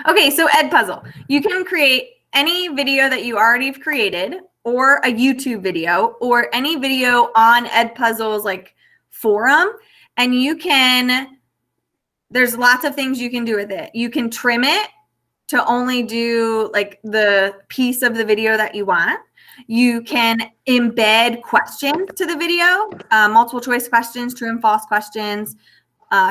Okay, so Ed Puzzle. You can create any video that you already have created, or a YouTube video, or any video on Ed Puzzle's like forum, and you can, there's lots of things you can do with it. You can trim it to only do like the piece of the video that you want. You can embed questions to the video, multiple choice questions, true and false questions,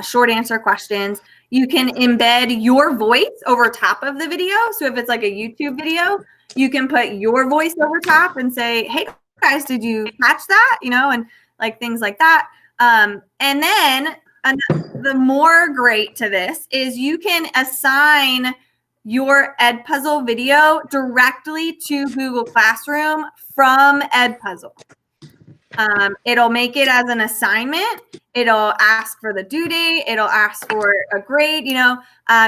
short answer questions. You can embed your voice over top of the video. So if it's like a YouTube video, you can put your voice over top and say, hey guys, did you catch that? You know, and like things like that. And then the more great to this is you can assign your Ed Puzzle video directly to Google Classroom from Ed Puzzle. It'll make it as an assignment. It'll ask for the due date. It'll ask for a grade. You know,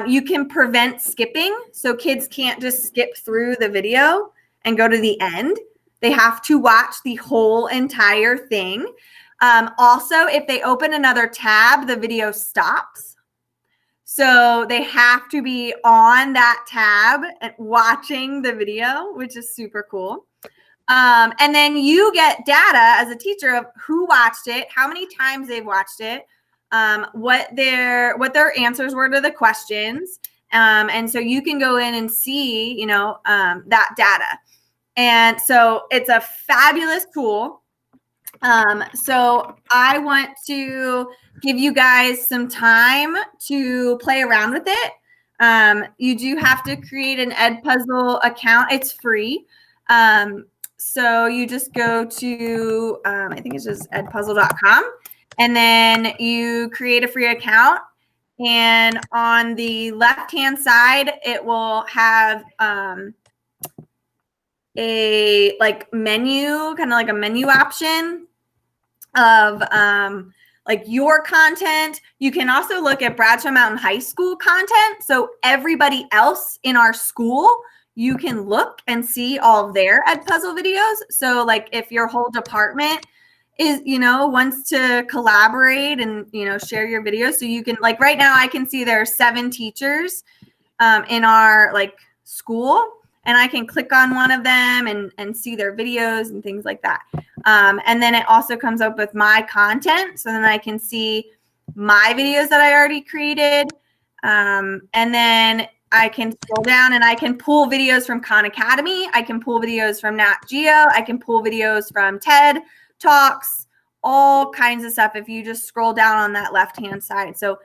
you can prevent skipping. So kids can't just skip through the video and go to the end. They have to watch the whole entire thing. Also, if they open another tab, the video stops. So they have to be on that tab and watching the video, which is super cool. And then you get data as a teacher of who watched it, how many times they've watched it, what their answers were to the questions. And so you can go in and see, you know, that data. And so it's a fabulous tool. So I want to give you guys some time to play around with it. You do have to create an Ed Puzzle account. It's free. So you just go to, I think it's just edpuzzle.com, and then you create a free account. And on the left-hand side, it will have a like menu, kind of like a menu option of like your content. You can also look at Bradshaw Mountain High School content. So everybody else in our school, you can look and see all of their Ed Puzzle videos. So like if your whole department is, you know, wants to collaborate and, you know, share your videos. So you can, like right now I can see there are 7 teachers in our like school, and I can click on one of them and see their videos and things like that. And then it also comes up with my content. So then I can see my videos that I already created. And then I can scroll down and I can pull videos from Khan Academy. I can pull videos from Nat Geo. I can pull videos from TED Talks, all kinds of stuff if you just scroll down on that left-hand side. So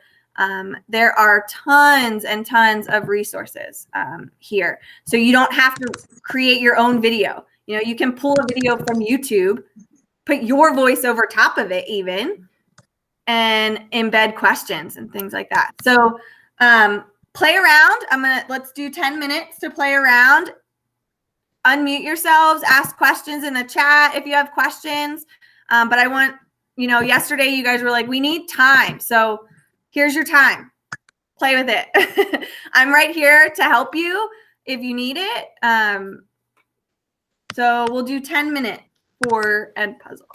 there are tons and tons of resources here. So you don't have to create your own video. You know, you can pull a video from YouTube, put your voice over top of it even, and embed questions and things like that. So play around. Let's do 10 minutes to play around. Unmute yourselves, ask questions in the chat if you have questions. But I want, you know, yesterday you guys were like, we need time. So here's your time. Play with it. I'm right here to help you if you need it. So we'll do 10 minutes for Ed Puzzle.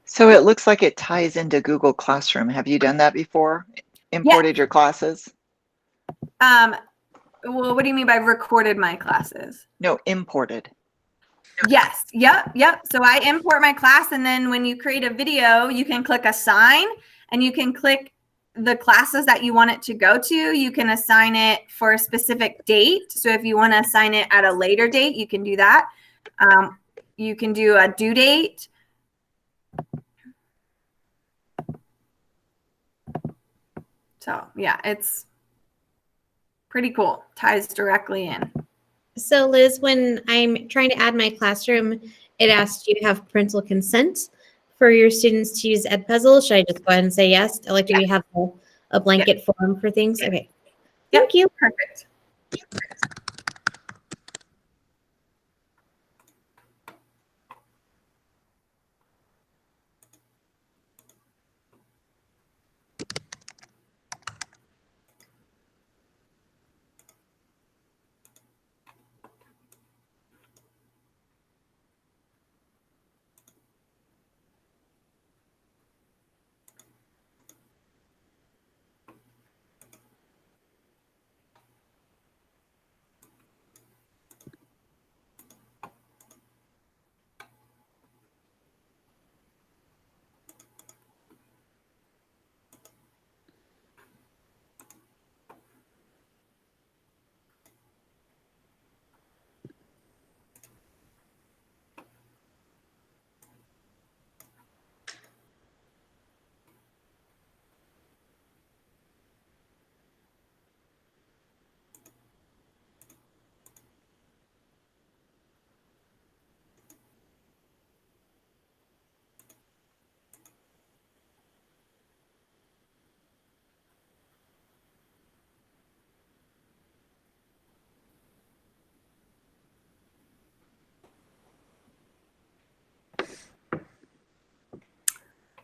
So it looks like it ties into Google Classroom. Have you done that before? Imported your classes? Well, what do you mean by recorded my classes? No, imported. Yes. Yep. So I import my class, and then when you create a video, you can click assign, and you can click the classes that you want it to go to. You can assign it for a specific date. So if you want to assign it at a later date, you can do that. You can do a due date. So yeah, it's pretty cool. Ties directly in. So Liz, when I'm trying to add my classroom, it asks you to have parental consent for your students to use Ed Puzzle. Should I just go ahead and say yes? Like, do we have a blanket form for things? Okay. Thank you. Perfect.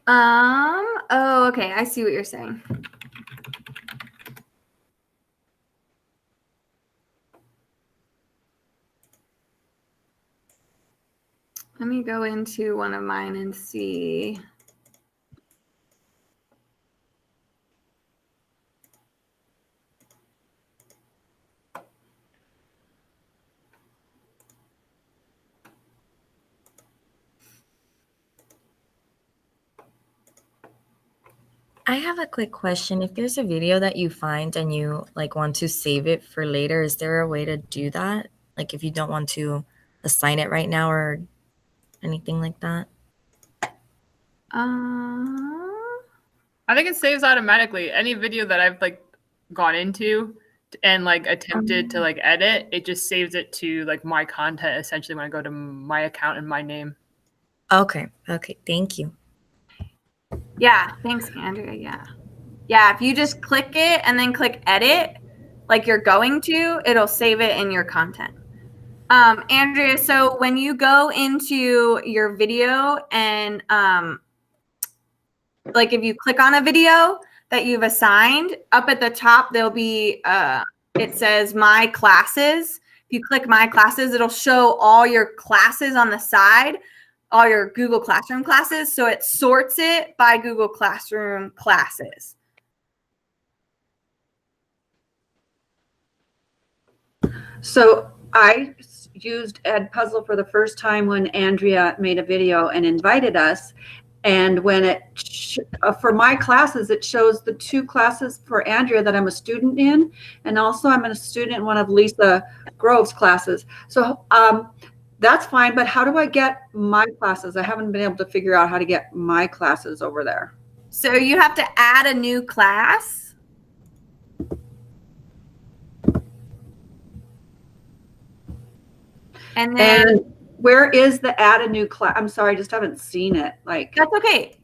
Oh, okay. I see what you're saying. Let me go into one of mine and see. I have a quick question. If there's a video that you find and you like want to save it for later, is there a way to do that? Like if you don't want to assign it right now or anything like that? I think it saves automatically. Any video that I've like gone into and like attempted to like edit, it just saves it to like my content essentially when I go to my account and my name. Okay. Okay. Thank you. Yeah, thanks, Andrea. Yeah, if you just click it and then click edit, like you're going to, it'll save it in your content. Andrea, so when you go into your video and like if you click on a video that you've assigned, up at the top there'll be it says my classes. If you click my classes, it'll show all your classes on the side, all your Google Classroom classes. So it sorts it by Google Classroom classes. So I used Edpuzzle for the first time when Andrea made a video and invited us. And when it, for my classes, it shows the 2 classes for Andrea that I'm a student in. And also I'm a student in one of Lisa Grove's classes. So that's fine, but how do I get my classes? I haven't been able to figure out how to get my classes over there. So you have to add a new class. And then where is the add a new class? I'm sorry, I just haven't seen it. Like that's okay.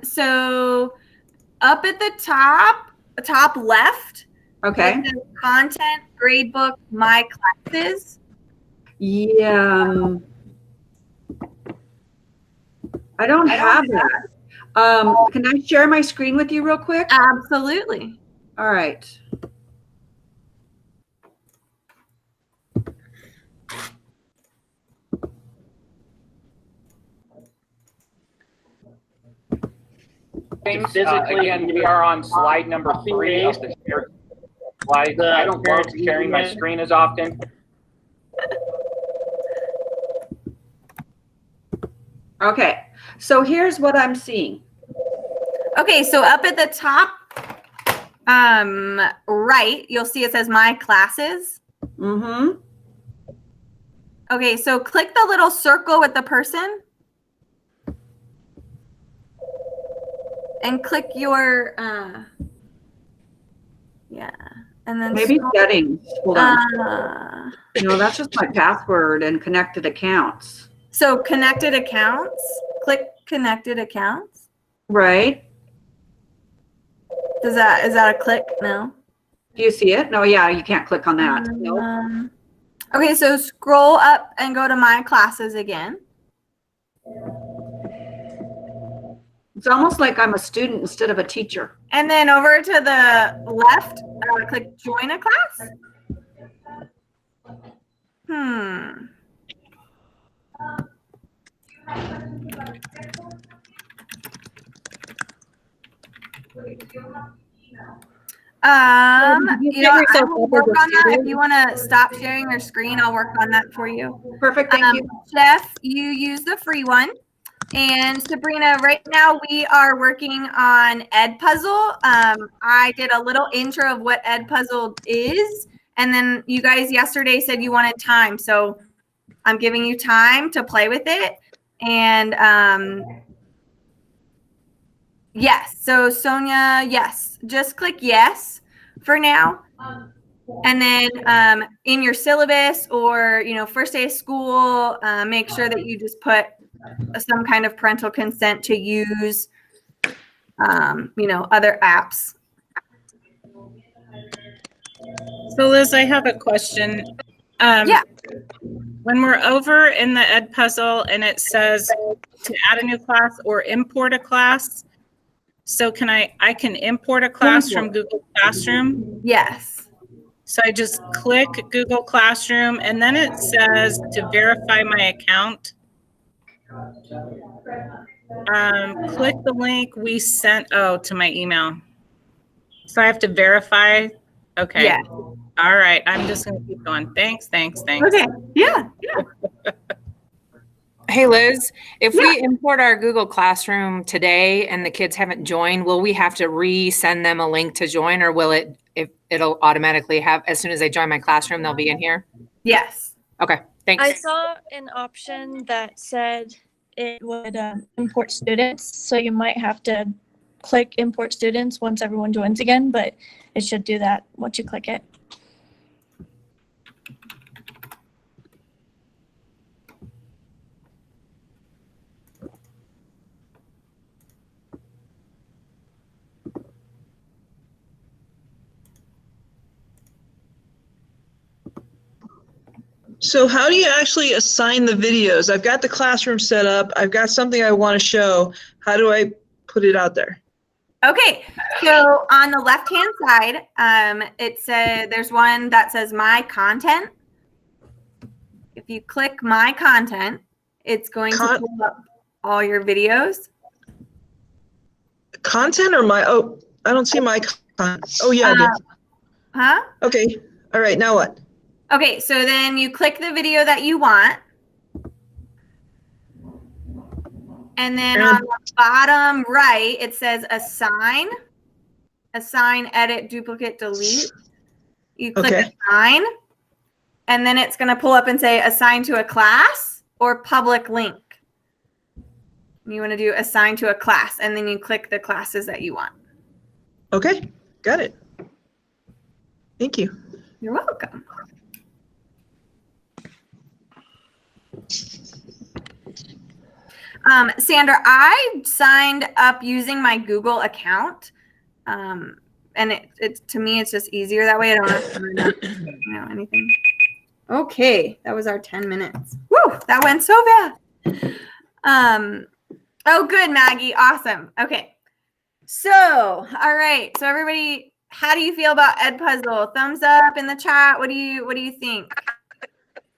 So up at the top left, okay, it says content, gradebook, my classes. Yeah, I don't have that. Can I share my screen with you real quick? Absolutely. All right. Physically, again, we are on slide number 3 of the shared slides. I don't love sharing my screen as often. Okay, so here's what I'm seeing. Okay, so up at the top right, you'll see it says my classes. Mm-hmm. Okay, so click the little circle with the person. And click your, yeah, and then Maybe settings. Hold on. No, that's just my password and connected accounts. So connected accounts. Click connected accounts. Right. Is that a click? No. Do you see it? No. Yeah, you can't click on that. No. Okay, so scroll up and go to my classes again. It's almost like I'm a student instead of a teacher. And then over to the left, click join a class. You know, I will work on that. If you want to stop sharing your screen, I'll work on that for you. Perfect. Thank you. Jeff, you use the free one. And Sabrina, right now we are working on Edpuzzle. I did a little intro of what Edpuzzle is. And then you guys yesterday said you wanted time. So I'm giving you time to play with it. And yes. So Sonia, yes. Just click yes for now. And then in your syllabus or, you know, first day of school, make sure that you just put some kind of parental consent to use, you know, other apps. So Liz, I have a question. Yeah. when we're over in the Ed Puzzle and it says to add a new class or import a class. So I can import a class from Google Classroom. Yes. So I just click Google Classroom and then it says to verify my account. Click the link we sent to my email. So I have to verify. Okay. Yeah. All right. I'm just going to keep going. Thanks. Okay. Yeah. Hey, Liz, if we import our Google Classroom today and the kids haven't joined, will we have to resend them a link to join, or will it'll automatically have, as soon as they join my classroom, they'll be in here? Yes. Okay, thanks. I saw an option that said it would import students. So you might have to click import students once everyone joins again, but it should do that once you click it. So how do you actually assign the videos? I've got the classroom set up. I've got something I want to show. How do I put it out there? Okay, so on the left-hand side, it said there's one that says My Content. If you click My Content, it's going to pull up all your videos. Content or my? Oh, I don't see my content. Oh yeah. I do. Huh? Okay. All right. Now what? Okay, so then you click the video that you want. And then on the bottom right, it says assign, edit, duplicate, delete. You click assign, and then it's going to pull up and say assign to a class or public link. You want to do assign to a class, and then you click the classes that you want. Okay, got it. Thank you. You're welcome. Sandra, I signed up using my Google account, and it to me it's just easier that way. I don't have to know anything. Okay, that was our 10 minutes. Woo, that went so fast. Oh, good, Maggie, awesome. Okay, so all right, so everybody, how do you feel about Ed Puzzle? Thumbs up in the chat. What do you think?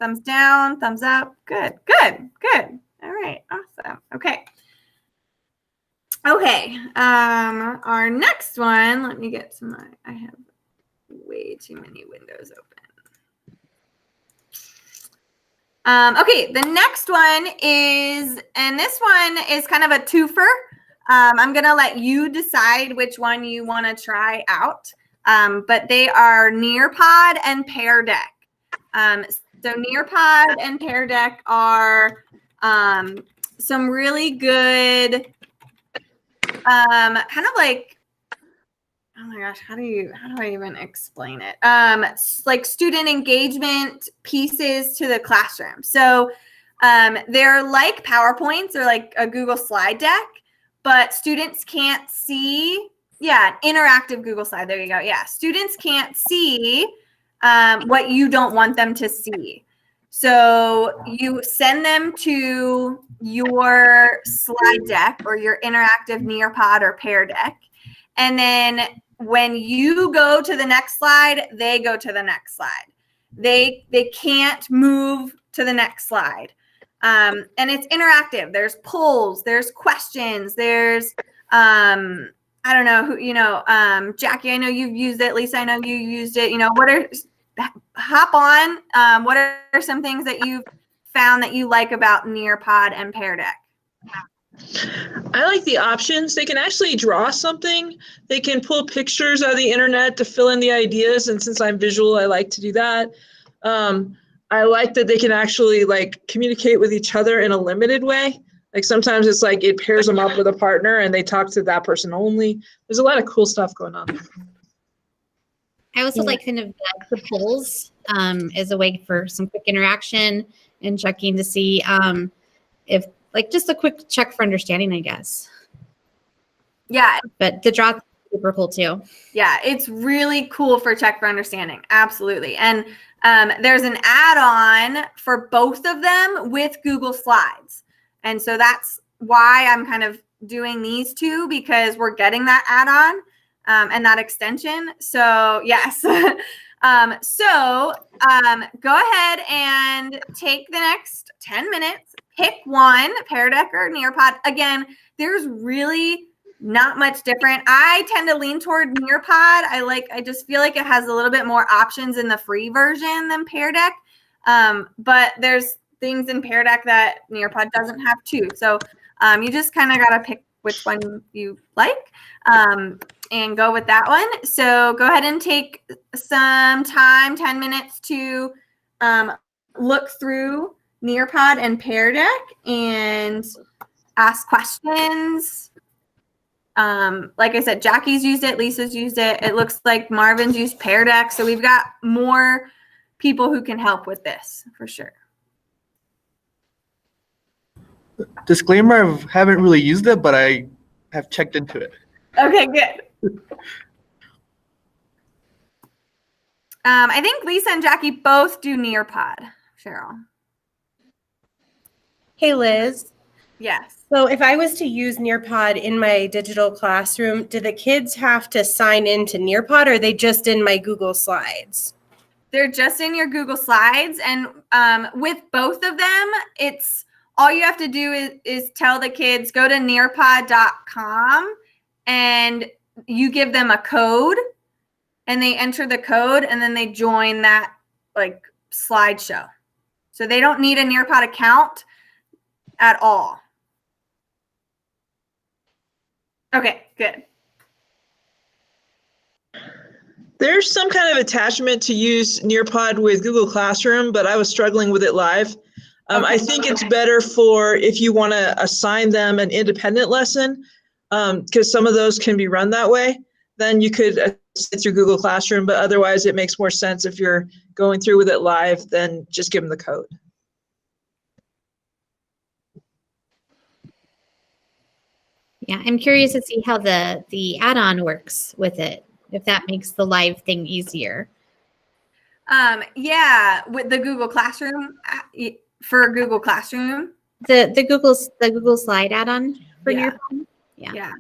Thumbs down, thumbs up. Good. All right, awesome. Okay. Our next one, let me get to I have way too many windows open. Okay, the next one is, and this one is kind of a twofer. I'm going to let you decide which one you want to try out. But they are Nearpod and Pear Deck. So Nearpod and Pear Deck are some really good, kind of like, oh my gosh, how do I even explain it? Like student engagement pieces to the classroom. So they're like PowerPoints or like a Google slide deck, but students can't see. Yeah, interactive Google slide. There you go. Yeah, students can't see what you don't want them to see. So you send them to your slide deck or your interactive Nearpod or Pear Deck. And then when you go to the next slide, they go to the next slide. They can't move to the next slide. And it's interactive. There's polls, there's questions, there's I don't know who, Jackie, I know you've used it. Lisa, I know you used it. Hop on. What are some things that you've found that you like about Nearpod and Pear Deck? I like the options. They can actually draw something. They can pull pictures out of the internet to fill in the ideas. And since I'm visual, I like to do that. I like that they can actually communicate with each other in a limited way. Like sometimes it's like it pairs them up with a partner and they talk to that person only. There's a lot of cool stuff going on. I also like kind of the polls as a way for some quick interaction and checking to see if just a quick check for understanding, I guess. Yeah. But the draw super cool too. Yeah, it's really cool for Check for Understanding. Absolutely. And there's an add-on for both of them with Google Slides. And so that's why I'm kind of doing these two, because we're getting that add-on and that extension. So yes. Go ahead and take the next 10 minutes, pick one, Pear Deck or Nearpod. Again, there's really not much different. I tend to lean toward Nearpod. I just feel like it has a little bit more options in the free version than Pear Deck. But there's things in Pear Deck that Nearpod doesn't have too. So you just kind of got to pick which one you like and go with that one. So go ahead and take some time, 10 minutes to look through Nearpod and Pear Deck and ask questions. Like I said, Jackie's used it, Lisa's used it. It looks like Marvin's used Pear Deck. So we've got more people who can help with this for sure. Disclaimer, I haven't really used it, but I have checked into it. Okay, good. I think Lisa and Jackie both do Nearpod. Cheryl. Hey, Liz. Yes. So if I was to use Nearpod in my digital classroom, do the kids have to sign into Nearpod, or are they just in my Google Slides? They're just in your Google Slides. And with both of them, it's all you have to do is tell the kids, go to nearpod.com and you give them a code and they enter the code and then they join that like slideshow. So they don't need a Nearpod account at all. Okay, good. There's some kind of attachment to use Nearpod with Google Classroom, but I was struggling with it live. I think it's better for if you want to assign them an independent lesson, because some of those can be run that way. Then you could sit through Google Classroom, but otherwise it makes more sense if you're going through with it live, then just give them the code. Yeah, I'm curious to see how the add-on works with it, if that makes the live thing easier. Yeah, with the Google Classroom for Google Classroom. The Google Slide add-on for Nearpod. Yeah.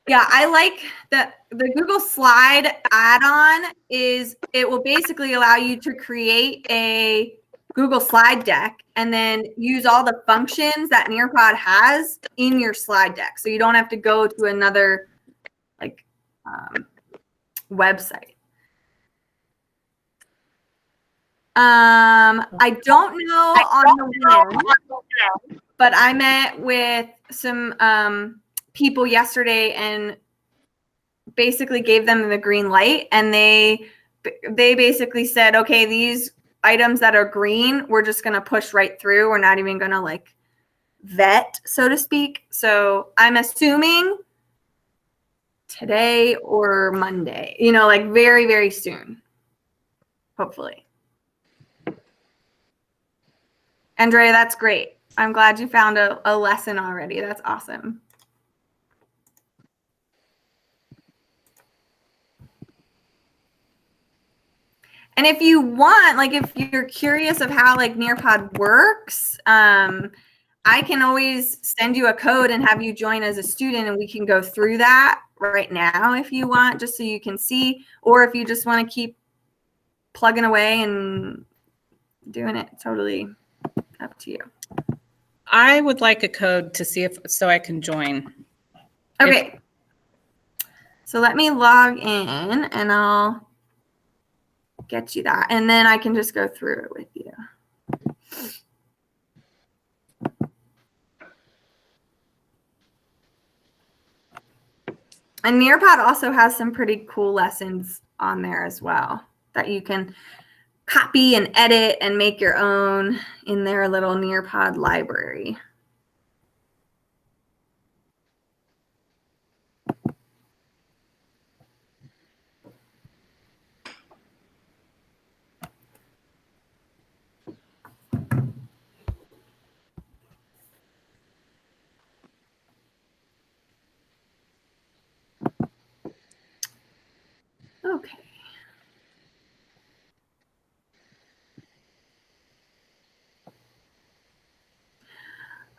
Yeah, I like the Google Slide add-on it will basically allow you to create a Google slide deck and then use all the functions that Nearpod has in your slide deck. So you don't have to go to another like website. I don't know on the whim, but I met with some people yesterday and basically gave them the green light, and they basically said, okay, these items that are green, we're just going to push right through. We're not even going to like vet, so to speak. So I'm assuming today or Monday, like very, very soon, hopefully. Andrea, that's great. I'm glad you found a lesson already. That's awesome. And if you want, like if you're curious of how like Nearpod works, I can always send you a code and have you join as a student, and we can go through that right now if you want, just so you can see, or if you just want to keep plugging away and doing it, totally up to you. I would like a code to see so I can join. Okay. So let me log in and I'll get you that. And then I can just go through it with you. And Nearpod also has some pretty cool lessons on there as well that you can copy and edit and make your own in their little Nearpod library.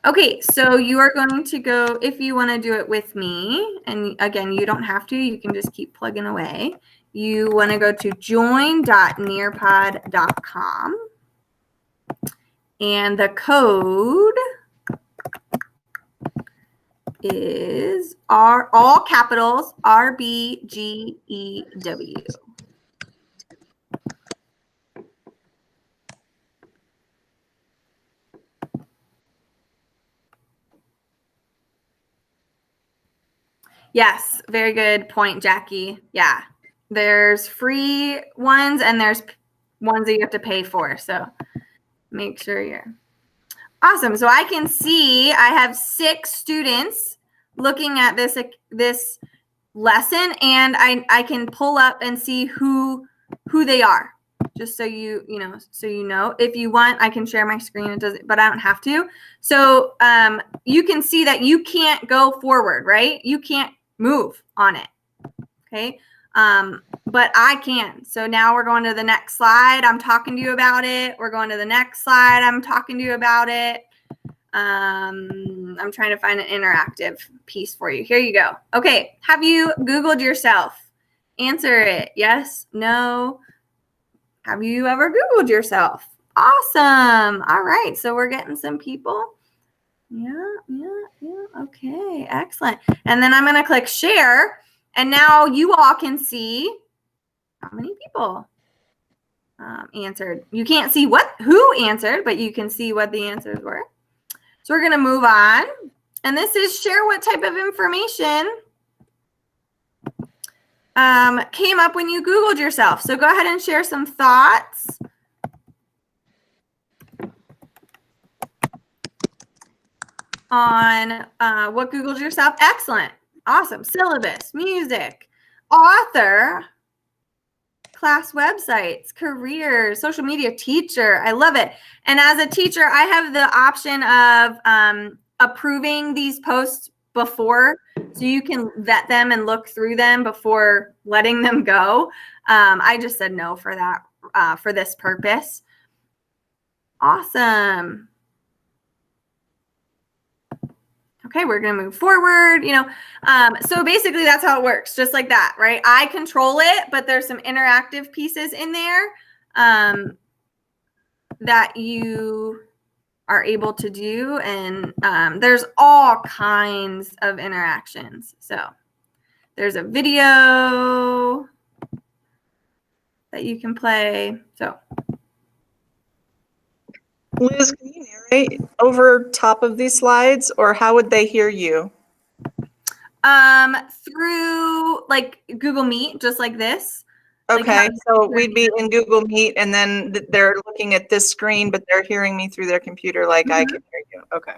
Okay, so you are going to go, if you want to do it with me, and again, you don't have to, you can just keep plugging away. You want to go to join.nearpod.com, and the code is all capitals RBGEW. Yes, very good point, Jackie. Yeah, there's free ones and there's ones that you have to pay for. So make sure you're awesome. So I can see I have 6 students looking at this lesson, and I can pull up and see who they are. Just so you know. If you want, I can share my screen. It doesn't, but I don't have to. So you can see that you can't go forward, right? You can't move on it. Okay. But I can. So now we're going to the next slide. I'm talking to you about it. We're going to the next slide. I'm talking to you about it. I'm trying to find an interactive piece for you. Here you go. Okay. Have you Googled yourself? Answer it. Yes, no. Have you ever Googled yourself? Awesome. All right. So we're getting some people. Yeah. Okay. Excellent. And then I'm going to click share. And now you all can see how many people answered. You can't see who answered, but you can see what the answers were. So we're going to move on. And this is share what type of information came up when you Googled yourself. So go ahead and share some thoughts. On what Googled yourself. Excellent. Awesome. Syllabus, music, author, class websites, careers, social media, teacher. I love it. And as a teacher, I have the option of approving these posts before, so you can vet them and look through them before letting them go. I just said no for that, for this purpose. Awesome. Okay, we're going to move forward, so basically that's how it works, just like that, right? I control it, but there's some interactive pieces in there that you are able to do. And there's all kinds of interactions. So there's a video that you can play. So Liz, can you narrate over top of these slides, or how would they hear you? Through like Google Meet, just like this. Okay, so we'd be in Google Meet, and then they're looking at this screen, but they're hearing me through their computer like I can hear you. Okay.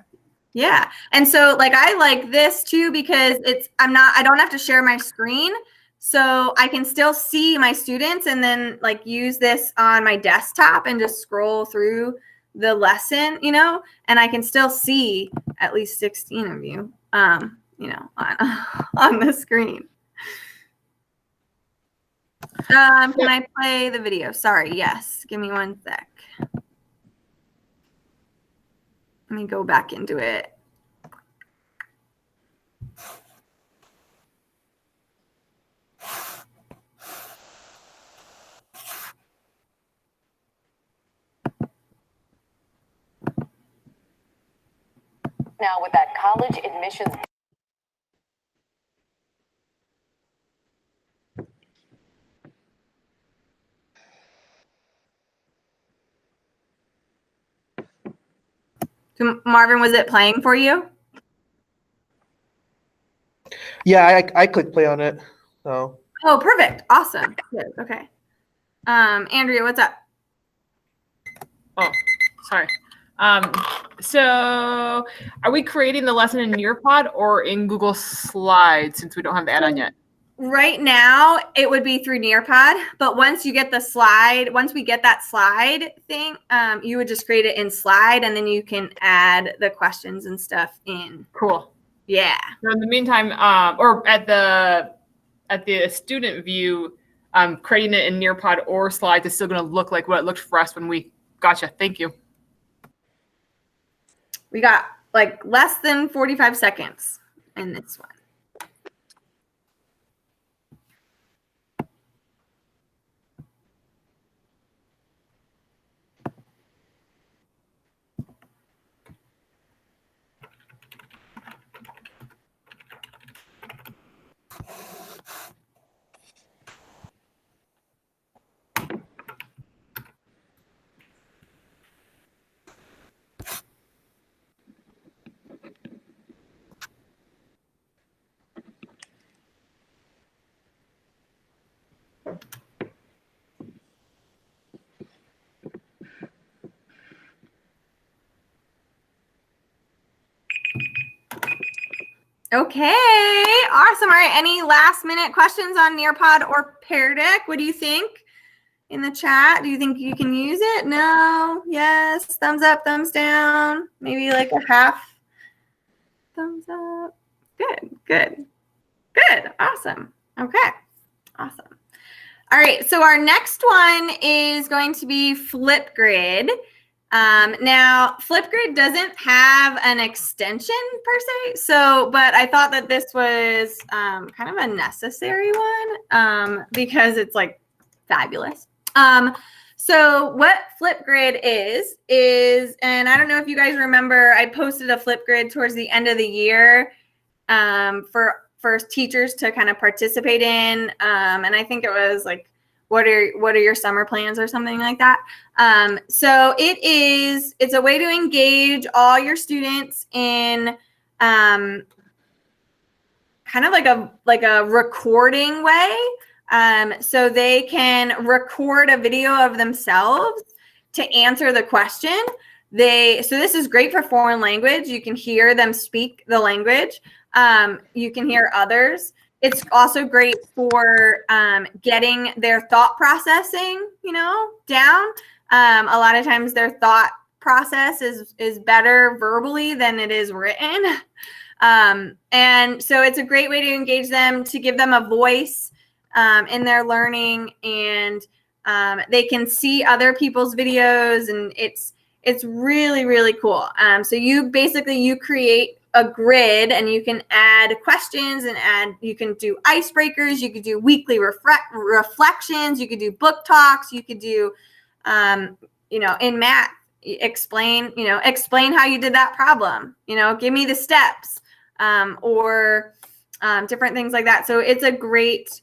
Yeah. And so like I like this too, because I don't have to share my screen. So I can still see my students and then like use this on my desktop and just scroll through the lesson, and I can still see at least 16 of you, on the screen. Can I play the video? Sorry. Yes. Give me one sec. Let me go back into it. Now with that college admissions. So Marvin, was it playing for you? Yeah, I clicked play on it. So. Oh, perfect. Awesome. Good. Okay. Andrea, what's up? Oh, sorry. So are we creating the lesson in Nearpod or in Google Slides, since we don't have the add-on yet? Right now, it would be through Nearpod, but once you get the slide, once we get that slide thing, you would just create it in Slide, and then you can add the questions and stuff in. Cool. Yeah. So in the meantime, or at the student view, creating it in Nearpod or Slides is still going to look like what it looked for us when we. Gotcha. Thank you. We got like less than 45 seconds in this one. Okay, awesome. All right, any last minute questions on Nearpod or Pear Deck? What do you think in the chat? Do you think you can use it? No, yes, thumbs up, thumbs down, maybe like a half thumbs up. Good, good, good, awesome. Okay, awesome. All right, so our next one is going to be Flipgrid. Now, Flipgrid doesn't have an extension per se, but I thought that this was kind of a necessary one because it's like fabulous. So what Flipgrid is, and I don't know if you guys remember, I posted a Flipgrid towards the end of the year for teachers to kind of participate in, and I think it was like, what are your summer plans or something like that. So it's a way to engage all your students in kind of like a recording way. So they can record a video of themselves to answer the question. So this is great for foreign language. You can hear them speak the language. You can hear others. It's also great for getting their thought processing, down. A lot of times their thought process is better verbally than it is written. And so it's a great way to engage them, to give them a voice in their learning, and they can see other people's videos, and it's really, really cool. So you create a grid, and you can add questions and you can do icebreakers, you could do weekly reflections, you could do book talks, you could do in math, explain how you did that problem, give me the steps, or different things like that. So it's a great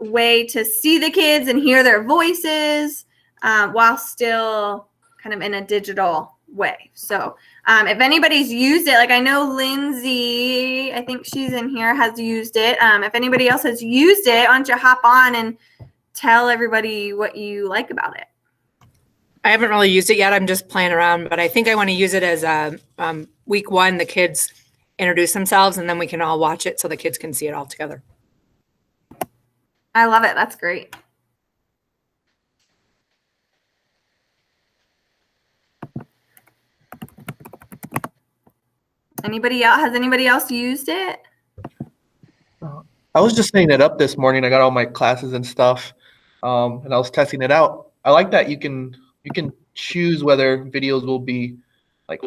way to see the kids and hear their voices while still kind of in a digital way. So if anybody's used it, like I know Lindsay, I think she's in here, has used it. If anybody else has used it, why don't you hop on and tell everybody what you like about it? I haven't really used it yet. I'm just playing around, but I think I want to use it as week one, the kids introduce themselves, and then we can all watch it so the kids can see it all together. I love it. That's great. Anybody else? Has anybody else used it? I was just setting it up this morning. I got all my classes and stuff, and I was testing it out. I like that you can choose whether videos will be like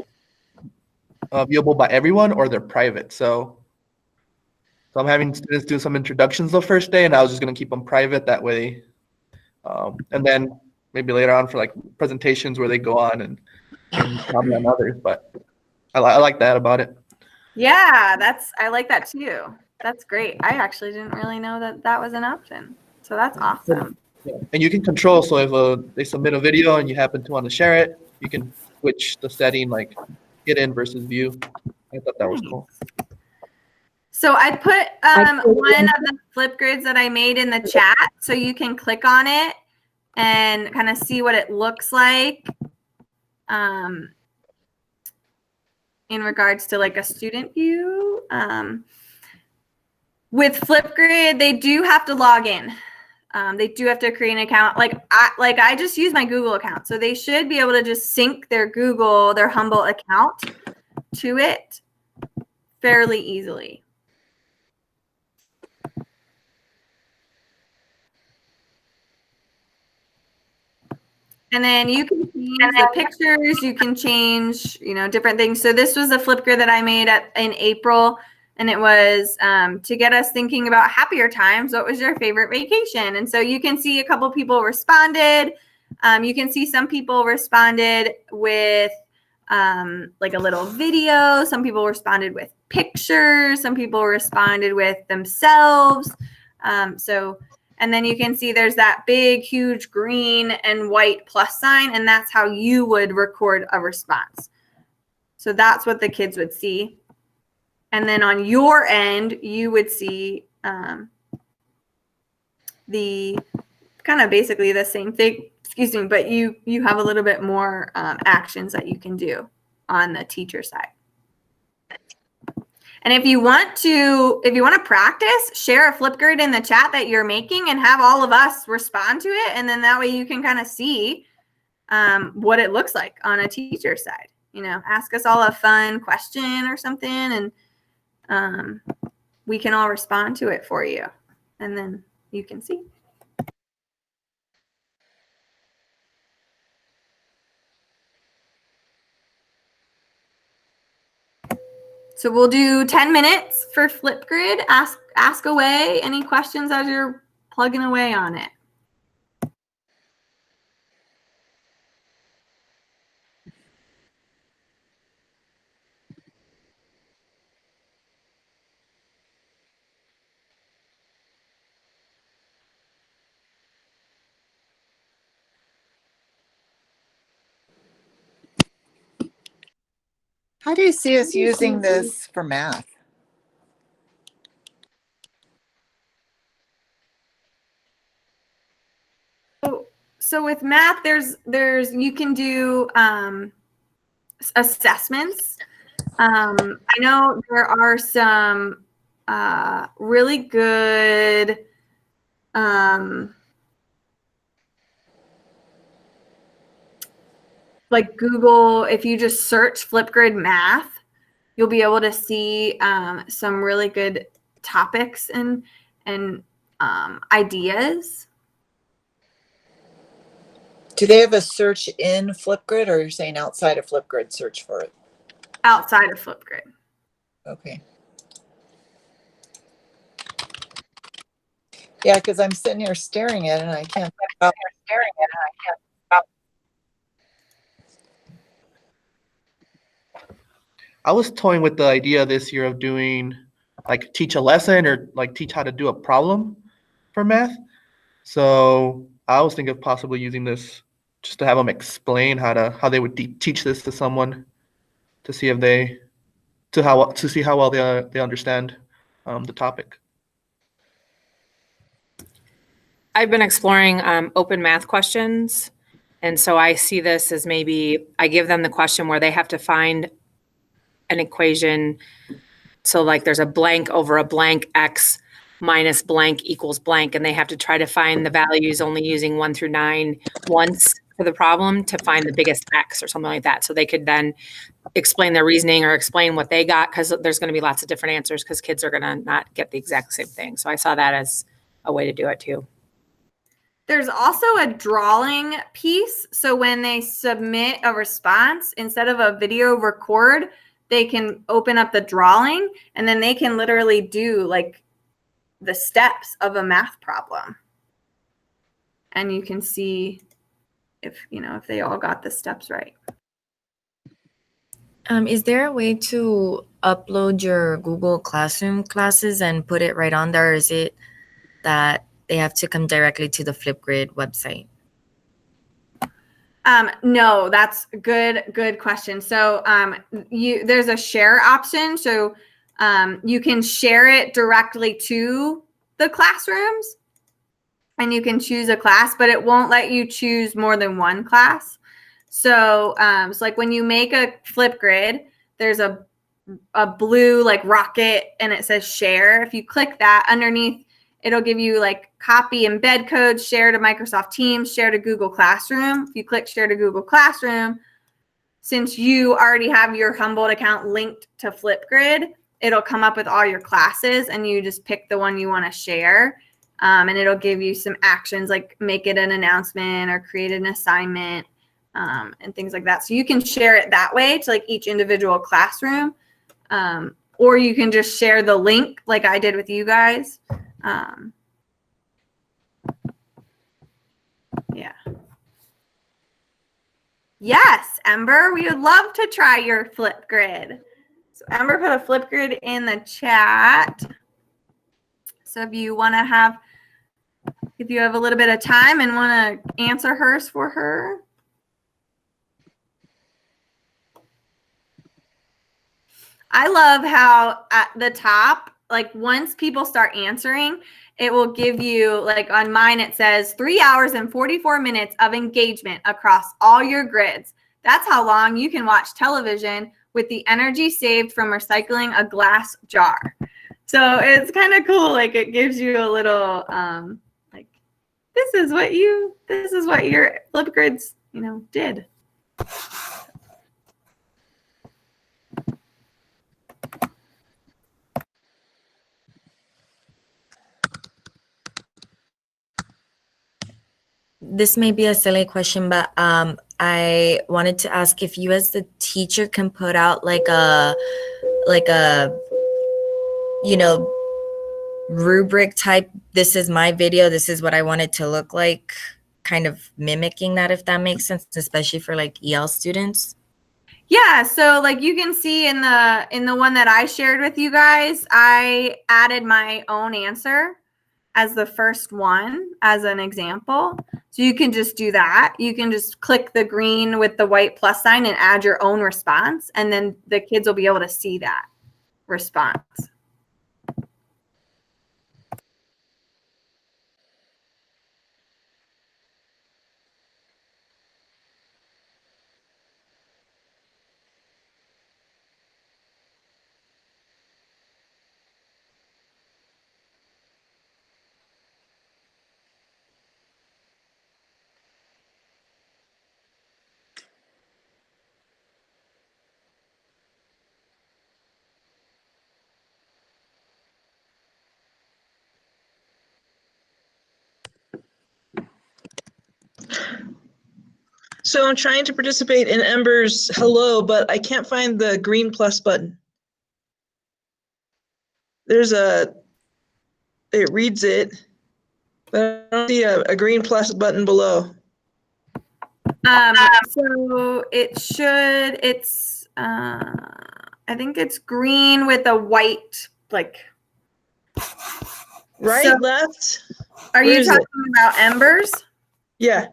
viewable by everyone or they're private. So I'm having students do some introductions the first day, and I was just gonna keep them private that way, and then maybe later on for like presentations where they go on and comment on others. But I like that about it. Yeah, I like that too. That's great. I actually didn't really know that was an option. So that's awesome. Yeah. And you can control, so if they submit a video and you happen to want to share it, you can switch the setting, like hidden versus view. I thought that was cool. So I put one of the Flipgrids that I made in the chat, so you can click on it and kind of see what it looks like in regards to like a student view. With Flipgrid, they do have to log in. They do have to create an account. I just use my Google account, so they should be able to just sync their Humble account to it fairly easily. And then you can see change the pictures, you can change, different things. So this was a Flipgrid that I made in April, and it was to get us thinking about happier times. What was your favorite vacation? And so you can see a couple people responded. You can see some people responded with like a little video. Some people responded with pictures. Some people responded with themselves. And then you can see there's that big, huge green and white plus sign, and that's how you would record a response. So that's what the kids would see. And then on your end, you would see the kind of basically the same thing, but you have a little bit more actions that you can do on the teacher side. And if you want to practice, share a Flipgrid in the chat that you're making and have all of us respond to it. And then that way you can kind of see what it looks like on a teacher side. Ask us all a fun question or something, and we can all respond to it for you. And then you can see. So we'll do 10 minutes for Flipgrid. Ask away. Any questions as you're plugging away on it? How do you see us using this for math? So with math, there's you can do assessments. I know there are some really good like Google, if you just search Flipgrid math, you'll be able to see some really good topics and ideas. Do they have a search in Flipgrid, or you're saying outside of Flipgrid, search for it? Outside of Flipgrid. Okay. Yeah, because I'm sitting here staring at it and I can't. I was toying with the idea this year of doing like teach a lesson or like teach how to do a problem for math. So I was thinking of possibly using this just to have them explain how they would teach this to someone to see if to see how well they understand the topic. I've been exploring open math questions. And so I see this as maybe I give them the question where they have to find an equation. So like there's a blank over a blank, x minus blank equals blank. And they have to try to find the values only using 1 through 9 once for the problem to find the biggest x or something like that. So they could then explain their reasoning or explain what they got, because there's going to be lots of different answers because kids are going to not get the exact same thing. So I saw that as a way to do it too. There's also a drawing piece. So when they submit a response, instead of a video record, they can open up the drawing and then they can literally do like the steps of a math problem. And you can see if they all got the steps right. Is there a way to upload your Google Classroom classes and put it right on there? Or is it that they have to come directly to the Flipgrid website? No, that's a good question. So there's a share option. So you can share it directly to the classrooms and you can choose a class, but it won't let you choose more than one class. So it's like when you make a Flipgrid, there's a blue like rocket and it says share. If you click that, underneath it'll give you like copy embed codes, share to Microsoft Teams, share to Google Classroom. If you click share to Google Classroom, since you already have your Humboldt account linked to Flipgrid, it'll come up with all your classes and you just pick the one you want to share. And it'll give you some actions like make it an announcement or create an assignment. and things like that. So you can share it that way to like each individual classroom, or you can just share the link like I did with you guys. Yeah. Yes, Ember, we would love to try your Flipgrid. So Ember put a Flipgrid in the chat. So if you want to have, if you have a little bit of time and want to answer hers for her. I love how at the top, like once people start answering, it will give you, like on mine, it says 3 hours and 44 minutes of engagement across all your grids. That's how long you can watch television with the energy saved from recycling a glass jar. So it's kind of cool. Like it gives you a little, like, this is what your Flipgrids, did. This may be a silly question, but I wanted to ask if you as the teacher can put out like a rubric type, this is my video, this is what I want it to look like, kind of mimicking that, if that makes sense, especially for like EL students. Yeah, so like you can see in the one that I shared with you guys, I added my own answer as the first one as an example. So you can just do that. You can just click the green with the white plus sign and add your own response, and then the kids will be able to see that response. So I'm trying to participate in Ember's hello, but I can't find the green plus button. It reads it, but I don't see a green plus button below. So I think it's green with a white, like. Right, left? Are you talking about Embers? Yeah.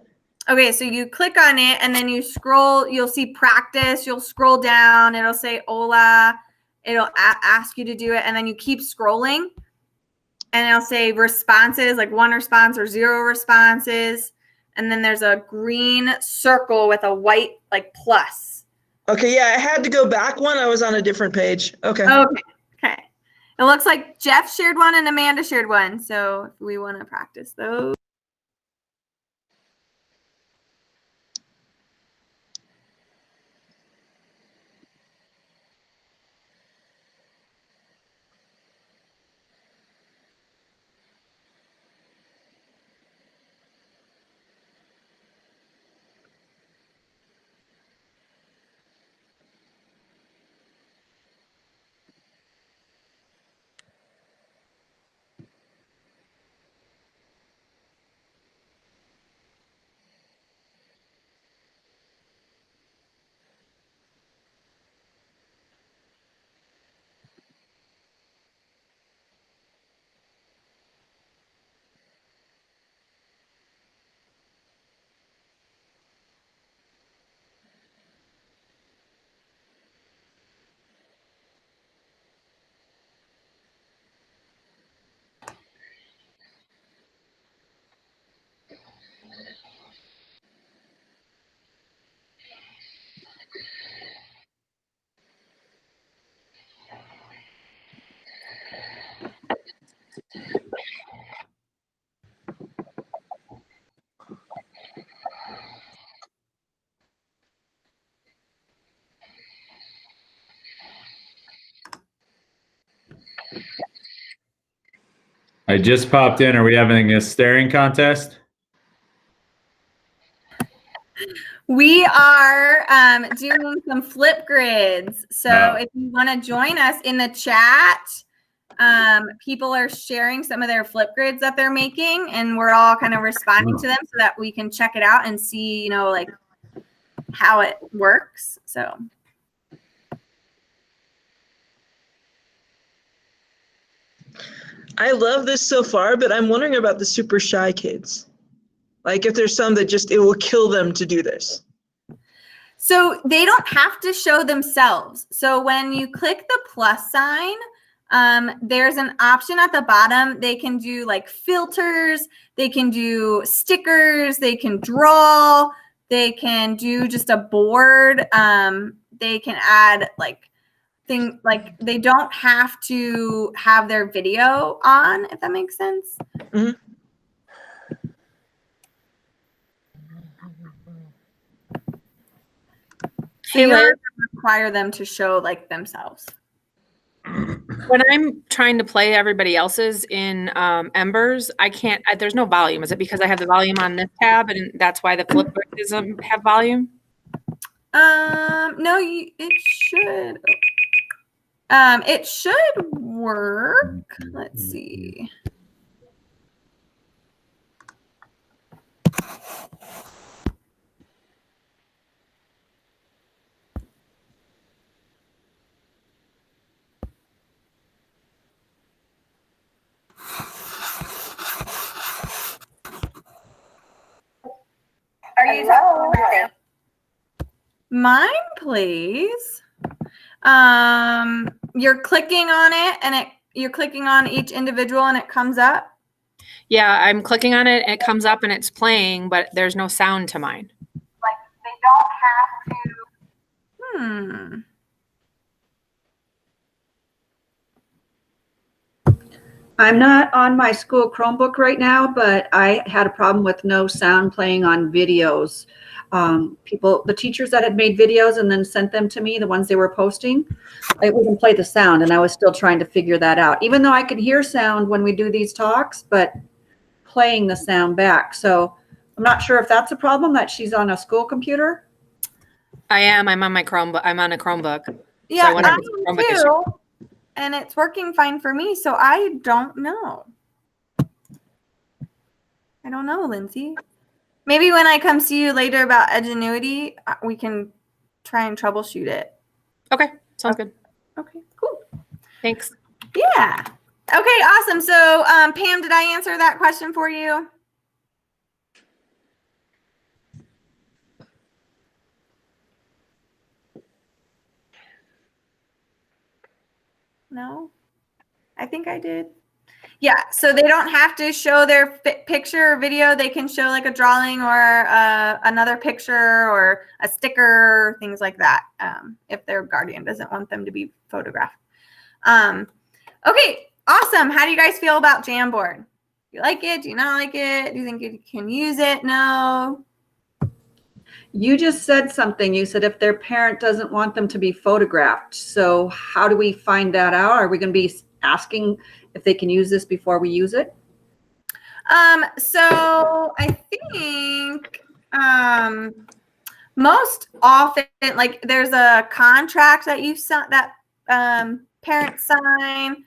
Okay, so you click on it and then you scroll, you'll see practice, you'll scroll down, it'll say hola, it'll ask you to do it, and then you keep scrolling and it'll say responses, like 1 response or 0 responses, and then there's a green circle with a white like plus. Okay, yeah, I had to go back one. I was on a different page. Okay. Okay. It looks like Jeff shared one and Amanda shared one, so if we want to practice those. I just popped in. Are we having a staring contest? We are doing some flip grids. So if you want to join us in the chat, people are sharing some of their flip grids that they're making, and we're all kind of responding to them so that we can check it out and see, like how it works. So. I love this so far, but I'm wondering about the super shy kids. Like if there's some that it will kill them to do this. So they don't have to show themselves. So when you click the plus sign, there's an option at the bottom. They can do like filters, they can do stickers, they can draw, they can do just a board. They can add they don't have to have their video on, if that makes sense. Mm-hmm. So you don't require them to show like themselves. When I'm trying to play everybody else's in Embers, I can't. There's no volume. Is it because I have the volume on this tab, and that's why the flip doesn't have volume? No, it should. It should work. Let's see. Are you talking about mine, please? You're clicking on it, and you're clicking on each individual, and it comes up. Yeah, I'm clicking on it, and it comes up, and it's playing, but there's no sound to mine. Like they don't have to. I'm not on my school Chromebook right now, but I had a problem with no sound playing on videos. The teachers that had made videos and then sent them to me, the ones they were posting, it wouldn't play the sound, and I was still trying to figure that out. Even though I could hear sound when we do these talks, but playing the sound back. So I'm not sure if that's a problem that she's on a school computer. I am. I'm on my Chromebook. I'm on a Chromebook. Yeah, so I am too. And it's working fine for me, so I don't know. I don't know, Lindsay. Maybe when I come see you later about Edgenuity, we can try and troubleshoot it. Okay, sounds good. Okay, cool. Thanks. Yeah. Okay, awesome. So, Pam, did I answer that question for you? No? I think I did. Yeah, so they don't have to show their picture or video. They can show like a drawing or another picture or a sticker, things like that, if their guardian doesn't want them to be photographed. Okay, awesome. How do you guys feel about Jamboard? Do you like it? Do you not like it? Do you think you can use it? No? You just said something. You said if their parent doesn't want them to be photographed. So how do we find that out? Are we going to be asking if they can use this before we use it? So I think most often, like there's a contract that parents sign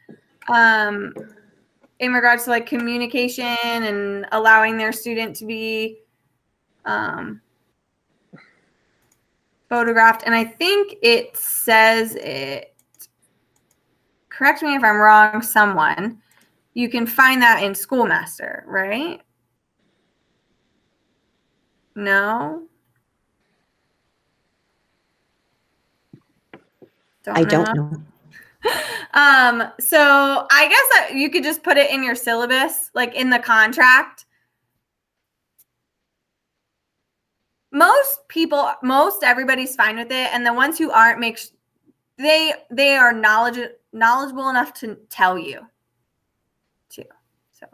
in regards to like communication and allowing their student to be photographed. And I think it says it, correct me if I'm wrong, someone, you can find that in Schoolmaster, right? No? I don't know. So I guess you could just put it in your syllabus, like in the contract. Most everybody's fine with it, and the ones who aren't, they are knowledgeable enough to tell you too. So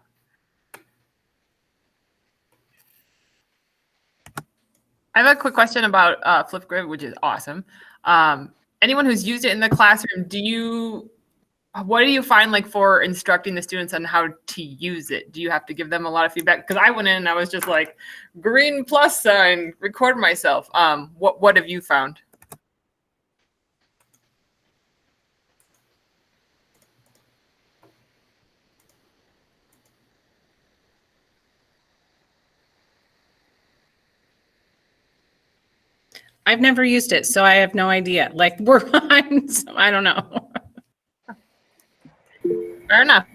I have a quick question about Flipgrid, which is awesome. Anyone who's used it in the classroom, do you what do you find like for instructing the students on how to use it? Do you have to give them a lot of feedback? Because I went in and I was just like, green plus sign, record myself. What have you found? I've never used it, so I have no idea. Like I don't know. Fair enough.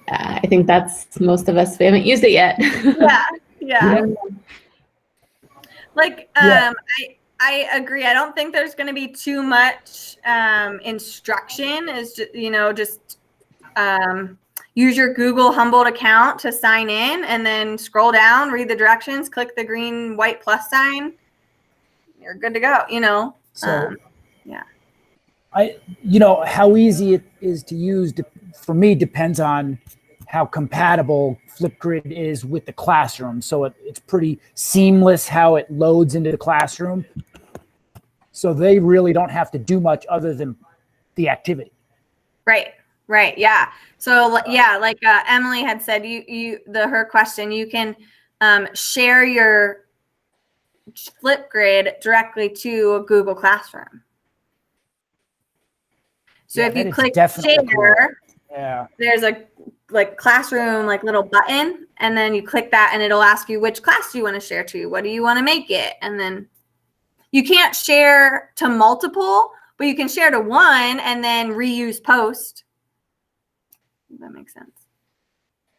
I think that's most of us. We haven't used it yet. Yeah. Like, I agree. I don't think there's going to be too much instruction. Is just, just use your Google Humboldt account to sign in, and then scroll down, read the directions, click the green white plus sign. You're good to go. So, yeah. How easy it is to use for me depends on how compatible Flipgrid is with the classroom. So it's pretty seamless how it loads into the classroom. So they really don't have to do much other than the activity. Right. Yeah. So yeah, like Emily had said, her question, you can share your Flipgrid directly to a Google Classroom. So if you click share, there's a classroom little button, and then you click that and it'll ask you which class do you want to share to, what do you want to make it, and then you can't share to multiple, but you can share to one and then reuse post. If that makes sense.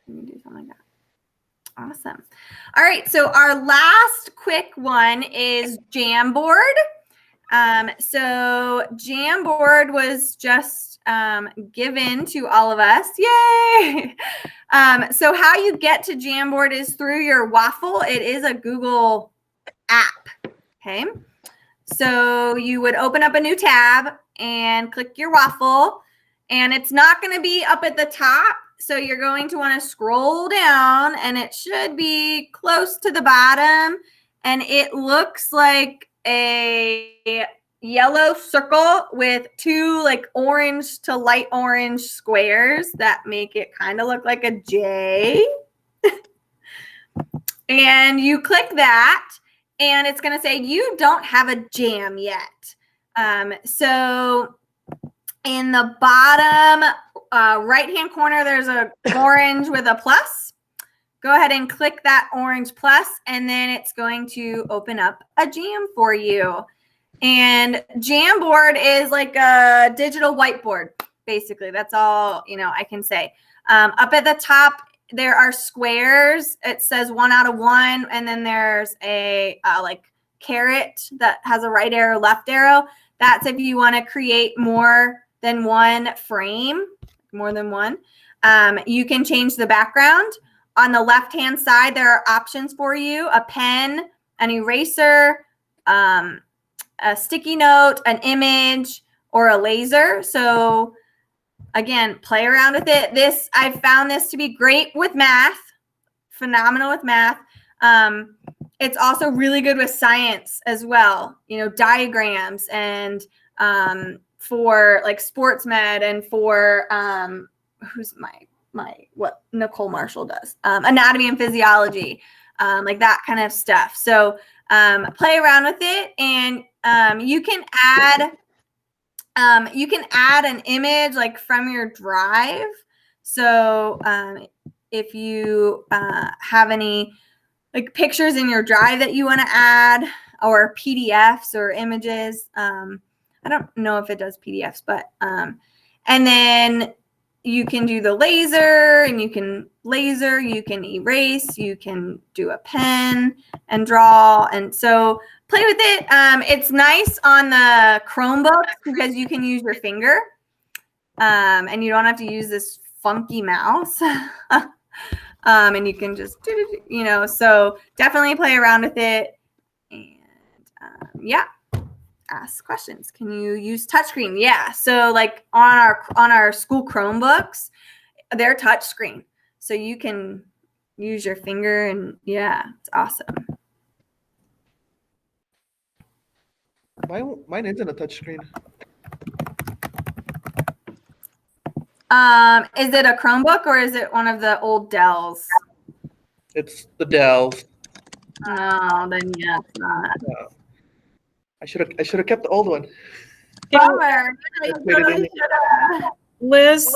Let me do something like that. Awesome. All right, so our last quick one is Jamboard. So Jamboard was just given to all of us. Yay! So how you get to Jamboard is through your Waffle. It is a Google app. Okay. So you would open up a new tab and click your Waffle, and it's not going to be up at the top. So you're going to want to scroll down, and it should be close to the bottom, and it looks like a yellow circle with two orange to light orange squares that make it kind of look like a J. And you click that, and it's going to say you don't have a jam yet. So in the bottom right-hand corner, there's a orange with a plus. Go ahead and click that orange plus, and then it's going to open up a jam for you. And Jamboard is like a digital whiteboard, basically. That's all I can say. Up at the top, there are squares. It says 1 out of 1, and then there's a caret that has a right arrow, left arrow. That's if you want to create more than one frame, more than one. You can change the background. On the left-hand side, there are options for you: a pen, an eraser, a sticky note, an image, or a laser. So again, play around with it. I've found this to be great with math, phenomenal with math. It's also really good with science as well, diagrams, and for sports med, and for who's what Nicole Marshall does, anatomy and physiology, that kind of stuff. So play around with it, and you can add an image from your drive. So if you have any pictures in your drive that you want to add, or PDFs or images, I don't know if it does PDFs, but and then you can do the laser, and you can erase, you can do a pen and draw. And so play with it. It's nice on the Chromebooks because you can use your finger, and you don't have to use this funky mouse. And you can just, so definitely play around with it. And yeah. Ask questions. Can you use touchscreen? Yeah. So on our school Chromebooks, they're touchscreen. So you can use your finger, and yeah, it's awesome. Mine isn't a touchscreen. Is it a Chromebook or is it one of the old Dells? It's the Dells. No, then yeah, it's not. I should have kept the old one. Bummer. Liz,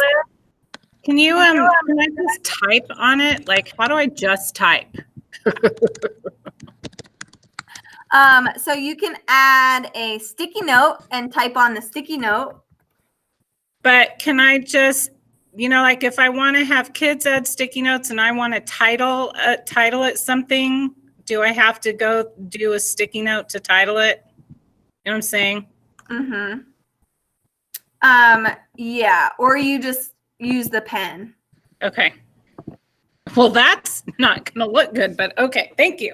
can I just type on it? Like, how do I just type? So you can add a sticky note and type on the sticky note. But can I just, like if I want to have kids add sticky notes and I want to title it something, do I have to go do a sticky note to title it? You know what I'm saying? Mm-hmm. Yeah, or you just use the pen. Okay. Well, that's not going to look good, but okay. Thank you.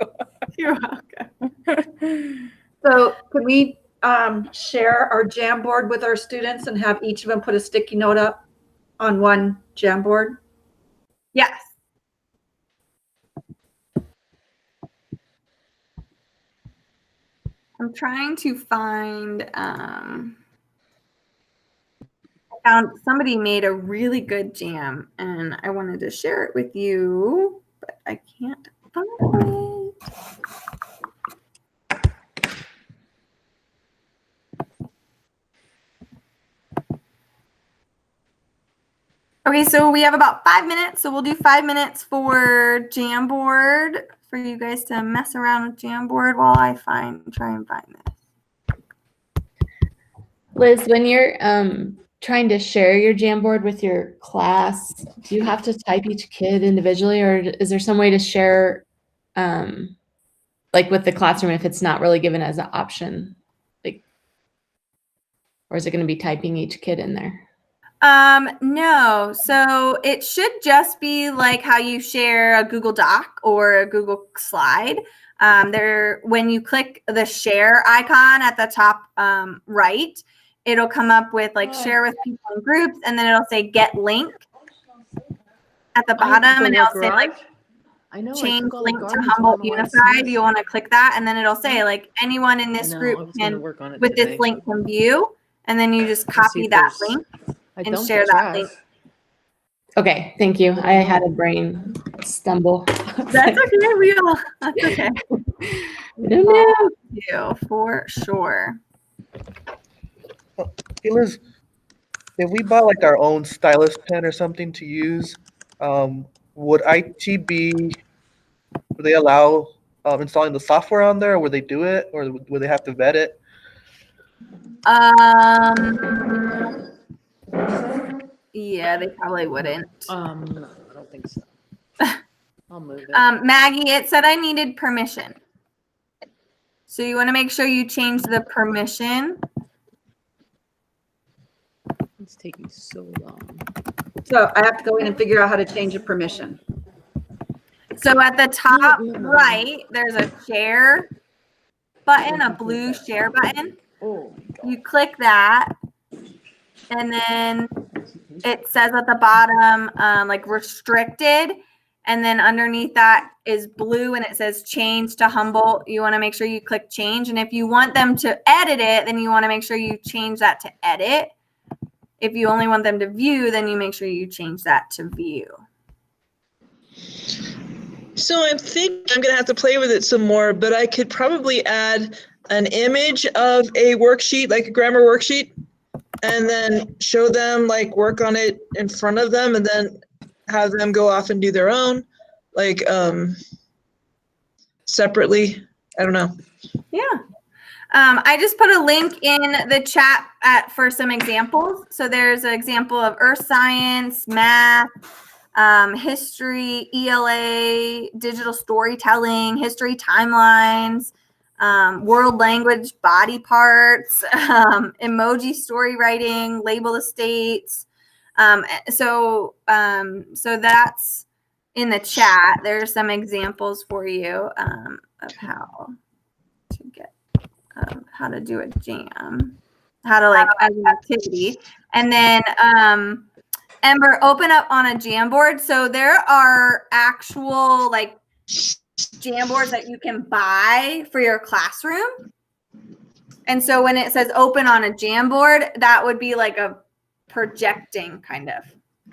You're welcome. So could we share our Jamboard with our students and have each of them put a sticky note up on one Jamboard? Yes. I'm trying to find, I found somebody made a really good jam and I wanted to share it with you, but I can't find it. Okay, so we have about 5 minutes, so we'll do 5 minutes for Jamboard for you guys to mess around with Jamboard while I try and find this. Liz, when you're trying to share your Jamboard with your class, do you have to type each kid individually, or is there some way to share, like with the classroom if it's not really given as an option? Like, or is it going to be typing each kid in there? No, so it should just be like how you share a Google Doc or a Google Slide. When you click the share icon at the top right, it'll come up with like share with people in groups, and then it'll say get link at the bottom, and it'll say like change link to Humboldt Unified. You want to click that, and then it'll say like anyone in this group can with this link can view, and then you just copy that link and share that link. Okay, thank you. I had a brain stumble. That's okay, that's okay. You for sure. Hey Liz, if we bought like our own stylus pen or something to use, would they allow installing the software on there, or would they do it, or would they have to vet it? Yeah, they probably wouldn't. No, I don't think so. I'll move it. Maggie, it said I needed permission. So you want to make sure you change the permission. It's taking so long. So I have to go in and figure out how to change the permission. So at the top right, there's a share button, a blue share button. You click that, and then it says at the bottom, like restricted, and then underneath that is blue and it says change to Humboldt. You want to make sure you click change, and if you want them to edit it, then you want to make sure you change that to edit. If you only want them to view, then you make sure you change that to view. So I think I'm going to have to play with it some more, but I could probably add an image of a worksheet, like a grammar worksheet, and then show them like work on it in front of them, and then have them go off and do their own, like separately. I don't know. Yeah. I just put a link in the chat for some examples. So there's an example of earth science, math, history, ELA, digital storytelling, history timelines, world language, body parts, emoji story writing, label estates. So that's in the chat. There's some examples for you of how to get how to do a jam, how to like as an activity, and then Ember, open up on a Jamboard. So there are actual like Jamboards that you can buy for your classroom. And so when it says open on a Jamboard, that would be like a projecting kind of.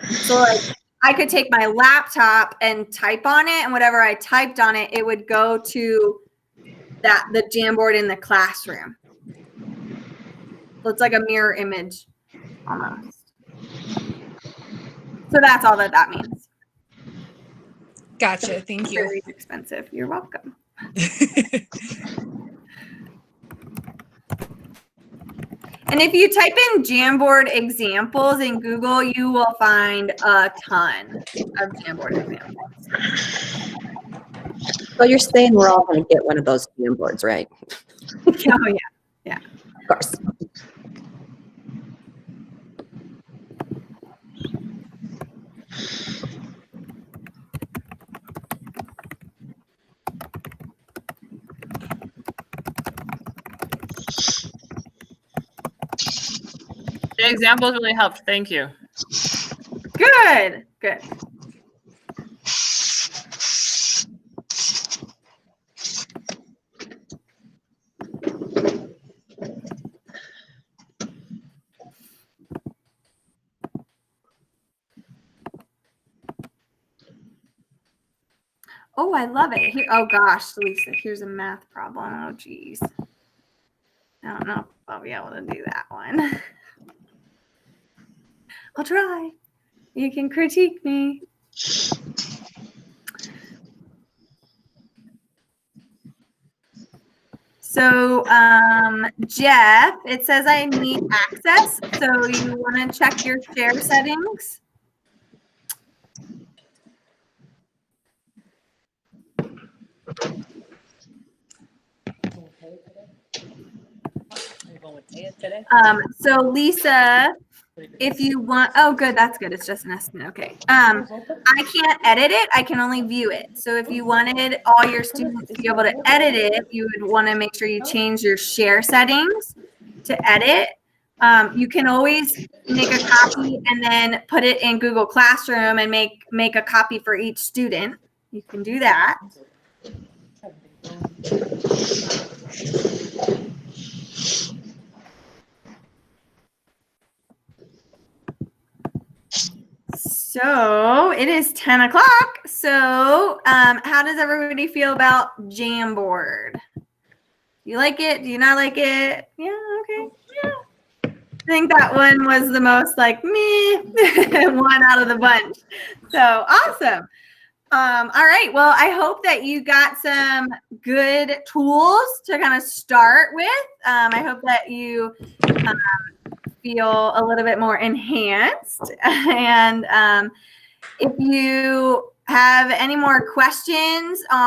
So like I could take my laptop and type on it, and whatever I typed on it, it would go to the Jamboard in the classroom. So it's like a mirror image almost. So that's all that means. Gotcha. Thank you. Very expensive. You're welcome. And if you type in Jamboard examples in Google, you will find a ton of Jamboard examples. So you're saying we're all going to get one of those Jamboards, right? Oh, yeah. Yeah. Of course. The examples really helped. Thank you. Good. Good. Oh, I love it. Here, oh gosh, Lisa, here's a math problem. Oh, geez. I don't know if I'll be able to do that one. I'll try. You can critique me. So, Jeff, it says I need access. So you want to check your share settings? So Lisa, if you want, oh good, that's good. It's just an estimate. Okay. I can't edit it. I can only view it. So if you wanted all your students to be able to edit it, you would want to make sure you change your share settings to edit. You can always make a copy and then put it in Google Classroom and make a copy for each student. You can do that. So it is 10 o'clock. So how does everybody feel about Jamboard? Do you like it? Do you not like it? Yeah, okay. Yeah. I think that one was the most like meh one out of the bunch. So awesome. All right. Well, I hope that you got some good tools to kind of start with. I hope that you feel a little bit more enhanced. And if you have any more questions on